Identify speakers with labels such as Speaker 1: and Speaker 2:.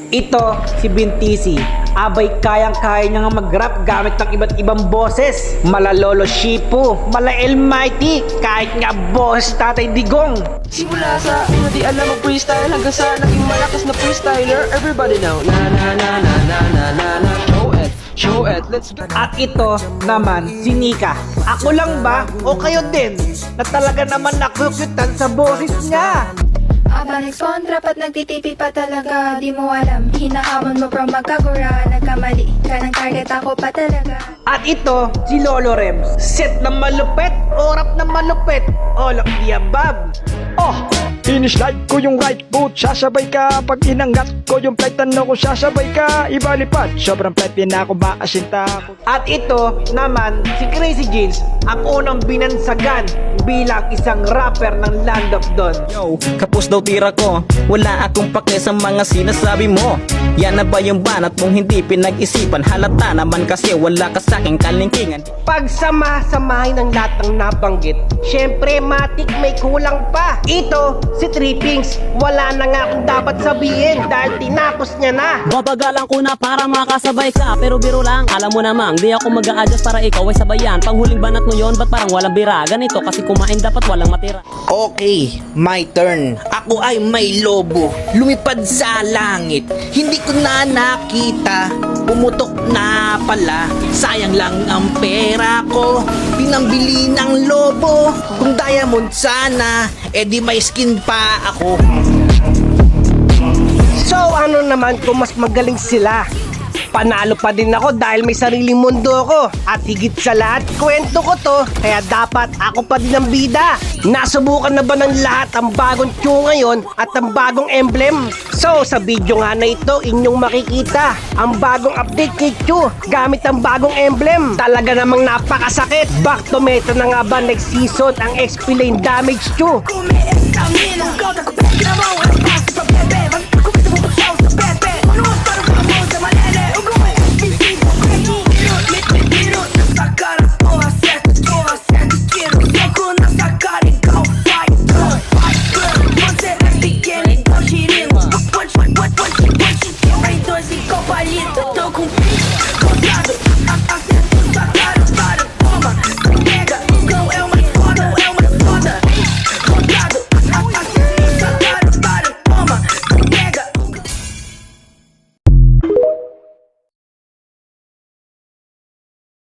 Speaker 1: Ito si Bintisi. Abay kayang-kaya niya nga mag-rap gamit ng iba't ibang boses. Mala Lolo Shipu, mala El Mighty, kahit nga boses Tatay Digong.
Speaker 2: Simula sa hindi alam ang freestyle hanggang sa naging malakas na freestyler. Everybody now, na na na na na na na na. Show it, let's go.
Speaker 1: At ito naman si Nika. Ako lang ba o kayo din na talaga naman nakukutan sa boses niya?
Speaker 3: Abang next-phone, dapat nagtitipi pa talaga. Di mo alam, hinahamon mo from magkagura. Nagkamali ka ng target, ako pa talaga.
Speaker 1: At ito si Lolo Rems. Set na malupet o rap na malupet, all of the above.
Speaker 4: Oh, finish light ko yung right boot. Sasabay ka pag inangat ko yung flight. Ano ko sasabay ka, ibalipad. Sobrang flight, pinako maasinta ko.
Speaker 1: At ito naman si Crazy Jeans, ang unang binansagan bilang isang rapper ng Land of Don.
Speaker 5: Yo, kapos daw tira ko. Wala akong pake sa mga sinasabi mo. Yan na ba yung banat mong hindi pinag-isipan? Halata naman kasi wala ka sa'king kalingkingan.
Speaker 1: Pagsama-samahin ng lahat ng nabanggit, syempre matik may kulang pa. Ito si Trippings, wala na nga akong dapat sabihin dahil tinapos niya na.
Speaker 6: Babagalan ko na para makasabay ka. Pero biro lang, alam mo namang di ako mag-a-adjust para ikaw ay sabayan. Panghuling banat mo yon, ba't parang walang bira? Ganito kasi kumain dapat walang matira.
Speaker 7: Okay, my turn. Ako ay may lobo, lumipad sa langit. Hindi ko na nakita, pumutok na pala. Sayang lang ang pera ko, pinambili ng lobo. Kung diamond sana, edi may skin pa ako.
Speaker 1: So ano naman kung mas magaling sila? Panalo pa din ako dahil may sariling mundo ako. At higit sa lahat, kwento ko to, kaya dapat ako pa din ang bida. Nasubukan na ba ng lahat ang bagong Q ngayon at ang bagong emblem? So sa video nga na ito, inyong makikita ang bagong update kay Q gamit ang bagong emblem. Talaga namang napakasakit. Back to meta na nga ba next season ang XP lane damage Q?